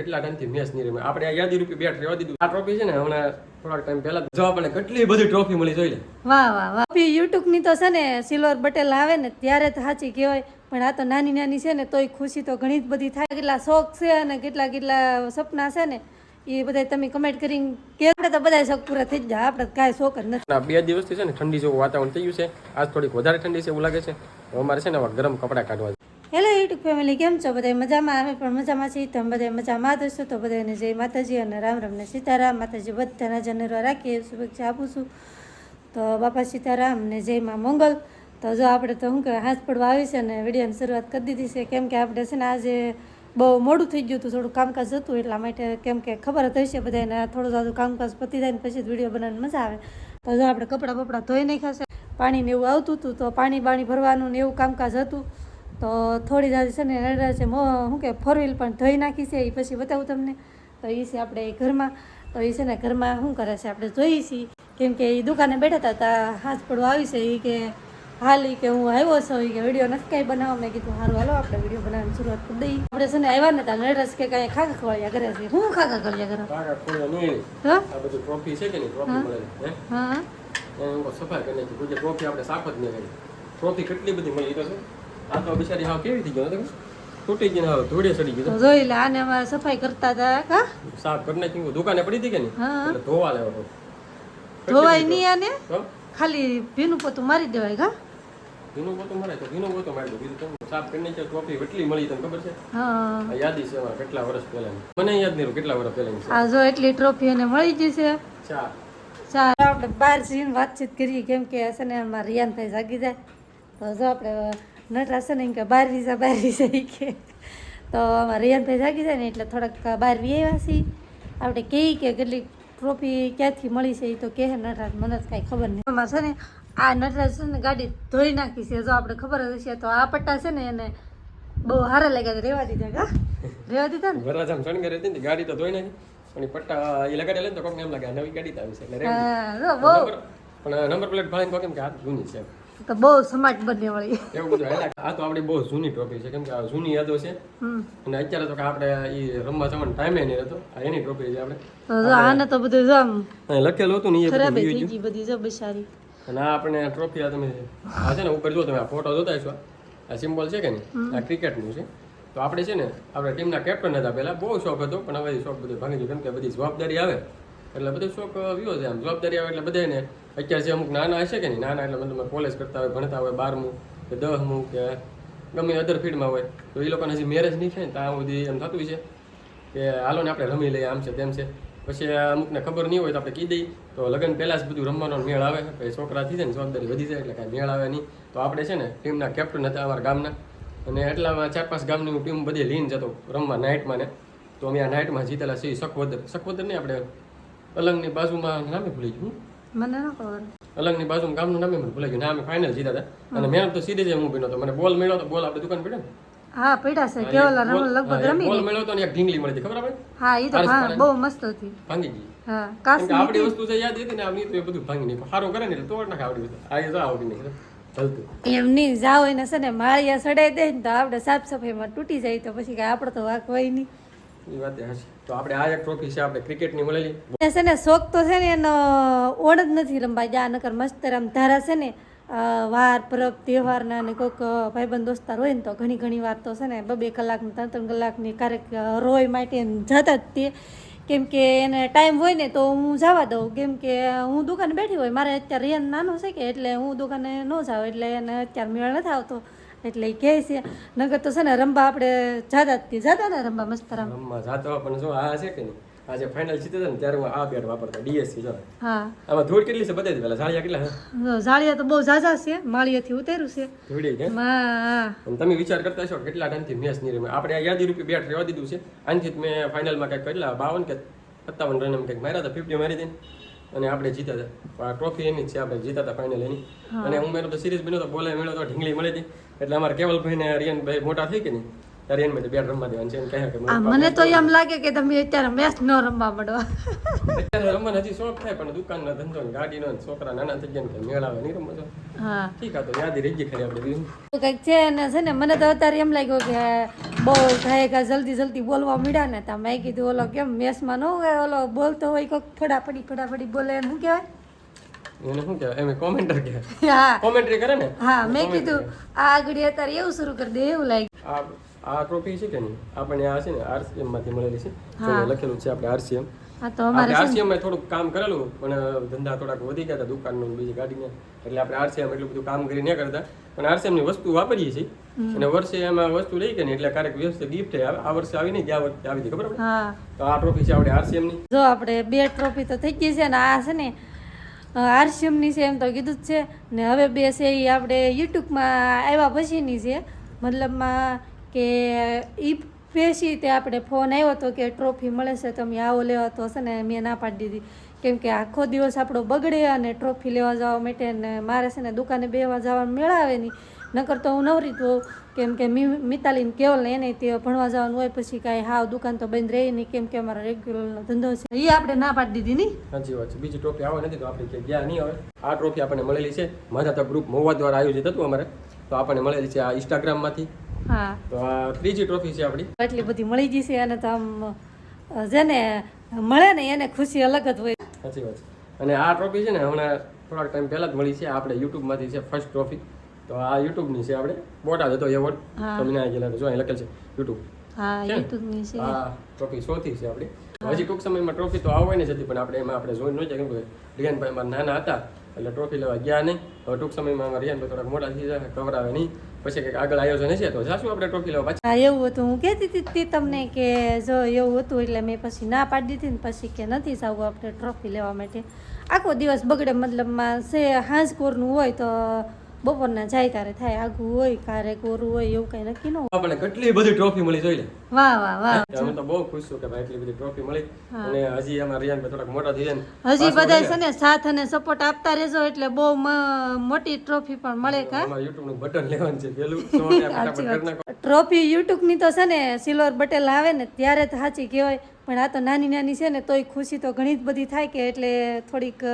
કેટલા ટાઈમથી મેચ નહીં રમે આપણે આ યાદી રૂપી બેટ રહેવા દીધું આ ટ્રોફી છે ને હમણાં થોડાક ટાઈમ પહેલા જો આપણને કેટલી બધી ટ્રોફી મળી જોઈ લે વાહ વાહ વાહ યુટ્યુબ ની તો છે ને સિલ્વર બટેલ આવે ને ત્યારે તો સાચી કહેવાય પણ આ તો નાની નાની છે ને તોય ખુશી તો ઘણી જ બધી થાય કેટલા શોખ છે અને કેટલા કેટલા સપના છે ને એ બધા તમે કમેન્ટ કરીને કે આપણે તો બધા શોખ પૂરા થઈ જાય આપણે કાંઈ શોખ જ નથી. 2 દિવસથી છે ને ઠંડી જેવું વાતાવરણ થઈ ગયું છે આજ થોડીક વધારે ઠંડી છે એવું લાગે છે અમારે છે ને હવે ગરમ કપડાં કાઢવા. હેલો યુટ્યુબ ફેમિલી, કેમ છો બધા? મજામાં? અમે પણ મજામાં છીએ. તમે બધા મજામાં દોસ્તો તો બધાને જય માતાજી અને રામ રામ ને સીતારામ. માતાજી બધાના જનરો રાખીએ શુભેચ્છા આપું છું. તો બાપા સીતારામ ને જય માં મંગલ. તો જો આપણે તો શું કહેવાય હાથ પડવા આવી છે ને વિડીયોની શરૂઆત કરી દીધી છે કેમ કે આપણે છે ને આજે બહુ મોડું થઈ ગયું હતું, થોડું કામકાજ હતું એટલા માટે. કેમ કે ખબર જ હશે બધાને થોડું જાજુ કામકાજ પતી જાય ને પછી વિડીયો બનાવવાની મજા આવે. તો જો આપણે કપડાં બપડા ધોઈ નાખ્યા છે, પાણી ને એવું આવતું હતું તો પાણી ભરવાનું ને એવું કામકાજ હતું. તો થોડી જાજી છે ને નડરા છે શું કે 4 વ્હીલ પણ ધોઈ નાખી છે એ પછી બતાવું તમને. તો એ છે આપણે ઘરમાં, તો એ છે ને ઘરમાં શું કરે છે આપણે જોઈએ છીએ કેમ કે એ દુકાને બેઠા હતા હાથ પડવા આવી છે એ કે હાલ એ કે હું આવ્યો છું એ કે વિડીયો નથી કાંઈ બનાવવા. મેં કીધું સારું હાલો આપણે વિડીયો બનાવવાની શરૂઆત કરી દઈએ. આપણે છે ને આવ્યા ને ત્યાં નડરસ કે કાંઈ ખાખા ખવડિયા કરે છે. હું ખાખા ખવડિયા કરો? આ બધું ટ્રોફી છે કે નહીં ટ્રોફી મળે હા એને સફાઈ કરી નાખી કોઈ ટ્રોફી આપણે સાફ જ નહીં કરી. ટ્રોફી કેટલી બધી મળી તો છે આ તો બિચારી હાવ કેવી થઈ ગયો તૂટી ગઈ હાવ ધૂળે ચડી ગયું. તો જોઈ લે આને અમારે સફાઈ કરતા હતા કા સાફ કરી નાખી દુકાને પડી હતી કે નહીં એટલે ધોવા લેવો ધોવાય નહીં આને ખાલી ભીનું પોતું મારી દેવાય કા ભીનું પોતું મારે તો ભીનું પોતું મારી દો બીજું સાફ કરી નાખી. ટ્રોફી કેટલી મળી તને ખબર છે? હા યાદી છે અમારે કેટલા વર્ષ પહેલાની, મને યાદ નહીં કેટલા વર્ષ પહેલાની છે. આ જો એટલી ટ્રોફી એને મળી ગઈ છે. ચાર આપણે બહાર જઈને વાતચીત કરીએ કેમ કે હશે ને અમારે રિયાન થઈ જાગી જાય. તો જો આપણે નટરાજ છે ને એમ કે બહાર વિઝા કે તો અમારે રિયાનભાઈ જાગી જાય ને એટલે થોડાક બહાર આવ્યા છીએ. આપણે કહીએ કે કેટલી ટ્રોફી ક્યાંથી મળી છે એ તો કહે નટરાજ, મને જ કાંઈ ખબર નહીં. એમાં છે ને આ નટરાજ છે ને ગાડી ધોઈ નાખી છે જો આપણે ખબર જ હશે. તો આ પટ્ટા છે ને એને બહુ સારા લાગ્યા રેવા દીધા કા રેવા દીધા ને વરરાજામ શણગાર હતી ને ગાડી તો ધોઈ નાખી પણ એ પટ્ટા એ લગાડેલા ને તો કોકને એમ લાગે નવી ગાડી તો આવી છે એટલે બહુ પણ નંબર પ્લેટ ભાળીને કોક એમ કે આ જૂની છે તો બહુ સમાટ બને વળી એવું બધું હાલ્યા. આ તો આપણી બહુ જૂની ટ્રોફી છે કેમ કે આ જૂની યાદો છે અને અત્યારે તો કે આપણે એ રમવા જવાનો ટાઈમે નહીં રહેતો. આ એની ટ્રોફી છે આપણે તો આને તો બધું જો આમ લખેલું હતું ને એ ખરાબ બધું થઈ ગઈ બધી જો બિચારી. અને આ આપણે ટ્રોફી આ તમે આ છે ને ઉપર જો તમે આ ફોટો જોતા છો આ સિમ્બોલ છે કે નહીં આ ક્રિકેટનું છે. તો આપણે છે ને આપણે ટીમના કેપ્ટન હતા પહેલા બહુ શોખ હતો પણ હવે શોખ બધું ભાંગી ગયું કેમ કે બધી જવાબદારી આવે એટલે બધું શોખ વિયો છે. આમ જવાબદારી આવે એટલે બધાને અત્યારે જે અમુક નાના હશે કે નહીં નાના એટલે મતલબ કોલેજ કરતા હોય ભણતા હોય 12મું કે 10મું કે ગમે અધર ફિલ્ડમાં હોય તો એ લોકોને હજી મેરેજ નહીં થાય ને ત્યાં સુધી એમ થતું છે કે હાલો ને આપણે રમી લઈએ આમ છે તેમ છે. પછી અમુકને ખબર નહીં હોય તો આપણે કહી દઈએ તો લગ્ન પહેલાં જ બધું રમવાનો મેળ આવે પછી છોકરાથી છે ને જવાબદારી વધી જાય એટલે કાંઈ મેળ આવે નહીં. તો આપણે છે ને ટીમના કેપ્ટન હતા અમારા ગામના અને એટલામાં 4-5 ગામની ટીમ બધી લઈને જતો રમવા નાઇટમાં ને. તો અમે આ નાઇટમાં જીતેલા છીએ. સખવદર નહીં આપણે અલંગની બાજુમાં નામે ભૂલી ગયું મને ન ખબર. અલંગની બાજુમાં ગામનું નામે મને ભૂલાઈ ગયું ને અમે ફાઇનલ જીતા હતા અને મેં તો સીધે જ હું ભીનો તો મને બોલ મળ્યો તો બોલ આપણે દુકાન પડ્યો ને હા પડ્યા છે કેવલા રમ લગભગ રમી બોલ મળ્યો તો ને એક ઢીંગલી મળી હતી ખબર આપણે હા એ તો બહુ મસ્ત હતી ભાંગી ગઈ. હા કાસ આપણી વસ્તુ છે યાદ હતી ને આપણી તો એ બધું ભાંગી નહીં સારું કરે ને એટલે તોડ નાખે આવડી વસ્તુ આ તો આવડી નહીં ચાલતું એમ નહીં જાવ એને છે ને માળિયા સડાઈ દે ને તો આપણે સાફ સફાઈમાં તૂટી જાય તો પછી કાંઈ આપણે તો વાક હોય નહીં. એ વાત હશે. તો આપણે આ એક ટ્રોફી છે આપણે ક્રિકેટની મળેલી છે ને શોખ તો છે ને એનો ઓળ જ નથી રમવા જા નકર મસ્ત આમ ધારા છે ને વાર પરબ તહેવારના ને કોઈક ભાઈબંધ દોસ્તાર હોય ને તો ઘણી વાર તો છે ને 2-2 કલાકની 3-3 કલાકની ક્યારેક રોય માટે જતા જ તે કેમ કે એને ટાઈમ હોય ને તો હું જવા દઉં કેમ કે હું દુકાને બેઠી હોય મારે અત્યારે રિયાન નાનો છે કે એટલે હું દુકાને ન જાઉં એટલે એને અત્યારે મેળ નથી આવતો એટલે એ કહે છે નગર તો છે ને રમવા આપણે જાતા ને રમવા મસ્ત રમવા જાતો પણ જો આ છે કે નહીં આજે ફાઇનલ જીતે ને ત્યારે હું આ બેટ વાપરતા ડીએસસી જો હા આમાં ધૂળ કેટલી છે બતાવી પેલા ઝાડિયા કેટલા ઝાડિયા તો બહુ ઝાઝા છે માળિયાથી ઉતર્યું છે ધૂળી કે અને તમે વિચાર કરતા છો કેટલા ટાઈમથી મેચ નહીં રમે આપણે આ યાદી રૂપી બેટ રહેવા દીધું છે આનથી મેં ફાઇનલમાં કંઈક કેટલા 52 કે 57 રન એમ કંઈક માર્યા હતા 50 મારી હતી અને આપણે જીતા હતા. ટ્રોફી એની જ છે આપણે જીતા હતા ફાઇનલ એની અને હું મેં તો સિરીઝ બન્યો તો બોલે મળ્યો તો ઢીંગલી મળી હતી એટલે અમારે કેવલભાઈ ને રિયાનભાઈ મોટા થઈ કે નહીં ત્યારે એને બે રમવા દેવાનું છે. એને કહે કે આ મને તો એમ લાગે કે તમે અત્યારે મેચ ન રમવા માંડવા. અત્યારે રમવાનો હજી શોખ થાય પણ દુકાનનો ધંધો ને ગાડીનો ને છોકરા નાના થઈ ગયા ને મેળ આવે નહીં રમવા તો. હા ઠીક આ તો યાદ રહી ગઈ ખાલી આપણે બીજું. તો કંઈક છે ને છે ને મને તો અત્યારે એમ લાગ્યું કે બહુ થાય જલ્દી બોલવા મળ્યા ને તો મેં કીધું ઓલો કેમ મેસમાં ન હોય ઓલો બોલતો હોય કોઈક ફટાફટી બોલે એને શું કહેવાય એને શું કહેવાય એમ કોમેન્ટર કહેવાય. હા કોમેન્ટ્રી કરે ને. હા મેં કીધું આ આગળ અત્યારે એવું શરૂ કરી દે એવું લાગ્યું. આ ટ્રોફી છે કે નહીં આપણે આ છે ને આરસીએમ માંથી મળેલી છે. લખેલું છે આપણે આરસીએમ. હા તો અમારે આરસીએમ માં થોડુંક કામ કરેલું પણ ધંધા થોડાક વધી ગયા હતા દુકાનનું બીજી ગાડીને એટલે આપણે આરસીએમ એટલું બધું કામ કરી ન કરતા પણ આરસીએમ ની વસ્તુ વાપરીએ છીએ અને વર્ષે એમાં વસ્તુ લઈ ગઈ ને એટલે ક્યારેક વ્યવસ્થિત ગિફ્ટ આ વર્ષે આવી નહીં ગયા વખતે આવી હતી ખબર આપણે. હા તો આ ટ્રોફી છે આપણે આરસીએમ ની. જો આપણે 2 ટ્રોફી તો થઈ ગઈ છે ને આ છે ને આરસીએમની છે એમ તો કીધું જ છે ને હવે 2 છે એ આપણે યુટ્યુબમાં આવ્યા પછીની છે મતલબમાં કે એ પેશી તે આપણે ફોન આવ્યો હતો કે ટ્રોફી મળે છે તમે આવો લેવા તો હશે ને મેં ના પાડી દીધી કેમ કે આખો દિવસ આપણો બગડે અને ટ્રોફી લેવા જવા માટે ને મારે છે ને દુકાને બેવા જવાનું મેળાવે નહીં નકર તો હું નવરી તો કેમ કે મિતાલીને કેવલ ને એને તે ભણવા જવાનું હોય પછી કાંઈ હાવ દુકાન તો બંધ રહી નહીં કેમ કે અમારો રેગ્યુલરનો ધંધો છે એ આપણે ના પાડી દીધી નહીં. સાચી વાત છે. બીજી ટ્રોફી આવે નથી તો આપણે ક્યાંય ગયા નહીં હવે. આ ટ્રોફી આપણને મળેલી છે માધાતા ગ્રુપ મહુવા દ્વારા આયોજિત હતું અમારે તો આપણને મળેલી છે આ ઇન્સ્ટાગ્રામમાંથી. હા તો આ ત્રીજી ટ્રોફી છે આપણી. એટલી બધી મળી ગઈ છે અને તો આમ જેને મળે ને એને ખુશી અલગ જ હોય. સાચી વાત છે. અને આ ટ્રોફી છે ને હમણાં થોડાક ટાઈમ પહેલા જ મળી છે આપણે યુટ્યુબમાંથી છે ફર્સ્ટ ટ્રોફી. તો આ યુટ્યુબની છે આપણે બોટાદ હતો એવોર્ડ તમને આ ગયેલા જો અહીં લખેલ છે યુટ્યુબ. હા યુટ્યુબની છે આ ટ્રોફી શોથી છે આપણી. હજી ટૂંક સમયમાં ટ્રોફી તો આવવાની જ હતી પણ આપણે એમાં આપણે જોઈ ન જાય કેમ કે રિયાનભાઈ અમારા નાના હતા એટલે ટ્રોફી લેવા ગયા નહીં. હવે ટૂંક સમયમાં અમારા રિયાનભાઈ થોડાક મોટા થઈ જાય કવરાવે નહીં પછી કંઈક આગળ આયોજન હશે તો જાશું આપણે ટ્રોફી લેવા પાછી. હા એવું હતું હું કહેતી હતી તમને કે જો એવું હતું એટલે મેં પછી ના પાડી દીધી ને પછી કે નથી જવું આપણે ટ્રોફી લેવા માટે આખો દિવસ બગડે મતલબમાં છે હાંસ કોરનું હોય તો બપોરના જાય ત્યારે થાય આગું હોય કારે કોરું હોય એવું કઈ નક્કી ન હોય. આપણે કેટલી બધી ટ્રોફી મળી જોઈ લે. વાહ વાહ વાહ અમે તો બહુ ખુશ છું કે ભાઈ એટલી બધી ટ્રોફી મળી અને હજી અમારા રિયાનભાઈ થોડાક મોટા થઈ જાય ને હજી બધા છે ને સાથ અને સપોર્ટ આપતા રહેજો એટલે બહુ મોટી ટ્રોફી પણ મળે કા. અમારા યુટ્યુબ નું બટન લેવાનું છે પેલું ફટાફટ કરી નાખો. ટ્રોફી યુટ્યુબ ની તો છે ને સિલ્વર બટેલ આવે ને ત્યારે જ સાચી કહેવાય પણ આ તો નાની નાની છે ને તોય ખુશી તો ઘણી જ બધી થાય કે એટલે થોડીક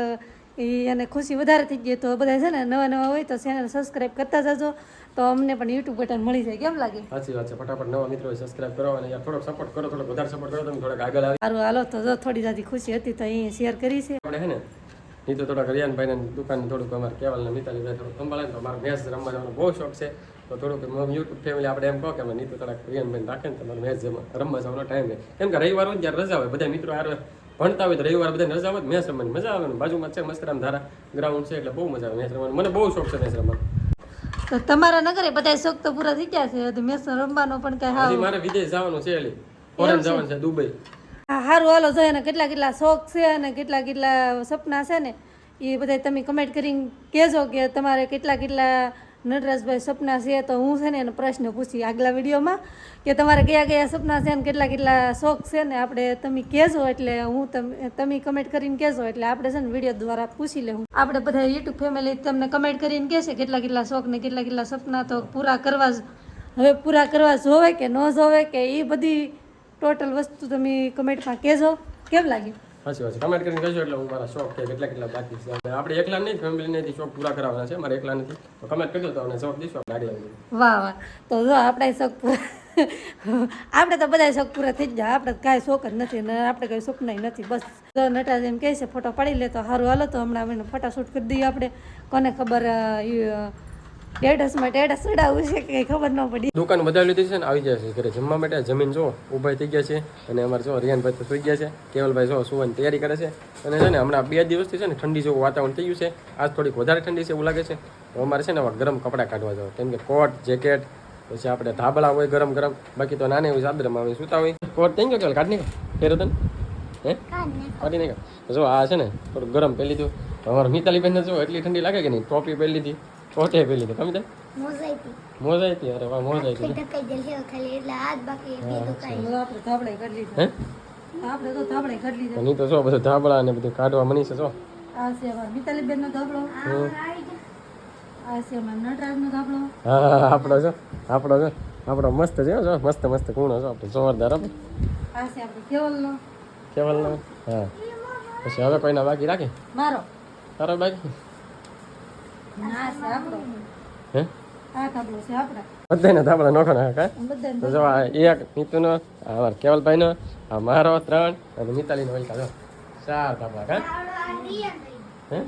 એને ખુશી વધારે થઈ ગઈ તો બધા છે ને નવા હોય તો ચેનલ સબસ્ક્રાઇબ કરતા જજો તો અમને પણ યુટ્યુબ બટન મળી જાય કેમ લાગે. સાચી વાત છે. ફટાફટ નવા મિત્રો સબસ્ક્રાઇબ કરો અને યાર થોડોક સપોર્ટ કરો થોડોક વધારે સપોર્ટ કરો તમે થોડાક આગળ આવી. સારું હાલો તો જો થોડી જાજી ખુશી હતી તો અહીં શેર કરી છે આપણે હે ને નહીં તો થોડાક રિયાનભાઈ ને દુકાન થોડુંક અમારે કેવલ ને મિતાલીભાઈ થોડુંક સંભાળે તો અમારે મેચ રમવા જવાનો બહુ શોખ છે તો થોડુંક યુટ્યુબ ફેમિલી આપણે એમ કહો કે અમે નહીં તો થોડાક રિયાનભાઈ રાખે ને તમારે મેચ રમવા જવાનો ટાઈમ રહે કેમ કે રવિવાર હોય ત્યારે રજા હોય બધા મિત્રો હારે ભણતા હોય તો રવિવાર બધા રજા હોય મેચ રમવાની મજા આવે ને બાજુમાં છે મસ્તરામ ધારા ગ્રાઉન્ડ છે એટલે બહુ મજા આવે મેચ રમવાની મને બહુ શોખ છે મેચ રમવાનો. તો તમારા નગરે બધા શોખ તો પૂરા થઈ ગયા છે મેચ રમવાનો પણ કઈ હજી મારે વિદેશ જવાનું છે એટલે ફોરેન જવાનું છે દુબઈ. હા સારું હાલો જોઈએ ને કેટલા શોખ છે અને કેટલા સપના છે ને એ બધા તમે કમેન્ટ કરીને કહેજો કે તમારે કેટલા નટરાજભાઈ સપના છે તો હું છે ને એનો પ્રશ્ન પૂછી આગલા વિડીયોમાં કે તમારે કયા સપના છે ને કેટલા શોખ છે ને આપણે તમે કહેજો એટલે હું તમે કમેન્ટ કરીને કહેજો એટલે આપણે છે ને વિડીયો દ્વારા પૂછી લેવું. આપણે બધા યુટ્યુબ ફેમિલી તમને કમેન્ટ કરીને કહેશે કેટલા શોખ ને કેટલા સપના તો પૂરા કરવા જોવે કે ન જોવે કે એ બધી ટોટલ વસ્તુ તમે કમેન્ટમાં કહેજો કેમ લાગ્યું. સાચી વાત છે. કમેન્ટ કરીને કહેજો એટલે હું મારા શોખ કે કેટલા બાકી છે આપણે એકલા નહીં ફેમિલીને શોખ પૂરા કરવાના છે મારે એકલા નથી તો કમેન્ટ કરજો તો અમને શોખ દઈશું આપણે આગળ. વાહ તો જો આપણે શોખ પૂરા આપણે તો બધા શોખ પૂરા થઈ જાય આપણે કાંઈ શોખ જ નથી ને આપણે કાંઈ સપના નથી બસ જો નટરાજ એમ કહે છે ફોટો પાડી લે તો સારું હાલો તો હમણાં અમે ફોટા શૂટ કરી દઈએ આપણે કોને ખબર ટેટસ ચડાવવું છે કે ખબર ન પડી. દુકાન બધા લીધી છે ને આવી જાય છે ઘરે જમવા માટે જમીન જો ઊભા થઈ ગયા છે અને અમારે જો રિયાનભાઈ તો સુઈ ગયા છે કેવલભાઈ જો સુવાની તૈયારી કરે છે અને છે ને હમણાં 2 દિવસથી છે ને ઠંડી જેવું વાતાવરણ થઈ ગયું છે આજ થોડીક વધારે ઠંડી છે એવું લાગે છે તો અમારે છે ને હવે ગરમ કપડાં કાઢવા જાવ કેમ કે કોટ જેકેટ પછી આપણે ધાબળા હોય ગરમ બાકી તો નાની હોય ચાદરમાં આવે સુતા હોય કોટ થઈ ગયો કાઢ નહીં ફેરો તને હે કાઢી નહીં જો આ છે ને થોડું ગરમ પહેરી લીધું અમારે મિતાલીબેન જો એટલી ઠંડી લાગે કે નહીં ટોપી પહેરી લીધી કોટે પહેરી લીધી કમી મોજ આવી અરે વાહ મોજ આવી નહીં તો જો બધું ધાબળા ને બધું કાઢવા મની છે જો આ છે મિતાલીબેન નો ધાબળો આ છે નટરાજ નો ધાબળો હા આપણો જો આપણો મસ્ત છે હો, જો મસ્ત મસ્ત કૂણો છો આપણે જોરદાર આપણે આ છે આપણે કેવલનો કેવલનો હા પછી હવે કોઈના બાકી રાખે મારો તારો બાકી ના છે આપણો હે આ કાબલો છે આપણા બધાને ધાબળા નોખો ના કા બધાને તો જો આ એક નીતુનો આ અમારા કેવલભાઈનો આ મારો 3 અને મિતાલીનો વલકા જો 4 ધાબળા કા હે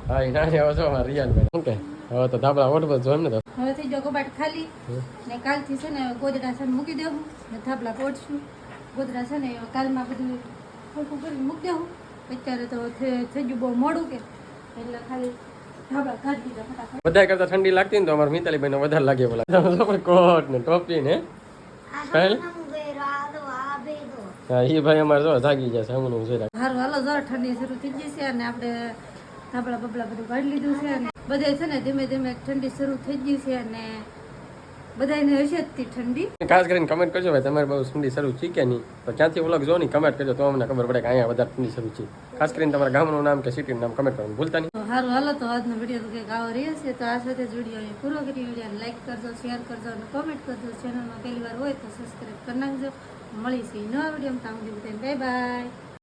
હા એ નાની આવો છો અમારા રિયાનભાઈ શું કે હવે તો ધાબળા ઓઢવો જો એમ ને તો હવે થઈ ગયો કબાટ ખાલી ને કાલથી છે ને ગોદડા છે ને મૂકી દેવું ને થાપલા પોડશું ગોદડા છે ને કાલમાં બધું હલકું કરીને મૂકી દેવું અત્યારે તો થઈ ગયું બહુ મોડું કે એટલે ખાલી થાપલા કાઢી દીધા ફટાફટ બધા કરતા ઠંડી લાગતી ને તો અમારા મિતાલીભાઈને વધારે લાગે બોલા કોટ ને ટોપી ને કાલ હા એ ભાઈ અમારે જો જાગી જાય સામુનું છે હારું હાલો જરા ઠંડી શરૂ થઈ ગઈ છે અને આપણે થાપલા બબલા બધું કાઢી લીધું છે અને બધે છે ને ધીમે ધીમે ઠંડી શરૂ થઈ ગઈ છે અને બધાને હશે જ તે ઠંડી ખાસ કરીને કમેન્ટ કરજો ભાઈ તમારે બહુ ઠંડી શરૂ છે કે નહીં તો ક્યાંથી વ્લોગ જો નહીં કમેન્ટ કરજો તો અમને ખબર પડે કે અહીંયા વધારે ઠંડી શરૂ છે ખાસ કરીને તમારા ગામનું નામ કે સિટીનું નામ કમેન્ટ કરવાનું ભૂલતા નહીં તો હારું હાલો તો આજનો વિડીયો કંઈક આવો રહ્યો છે તો આ સાથે જ વિડીયો અહીં પૂરો કરી વિડીયો લાઈક કરજો શેર કરજો અને કોમેન્ટ કરજો ચેનલમાં પહેલી વાર હોય તો સબસ્ક્રાઈબ કરી નાખજો મળીશું નવા વિડીયોમાં ત્યાં સુધી બધાને બાય બાય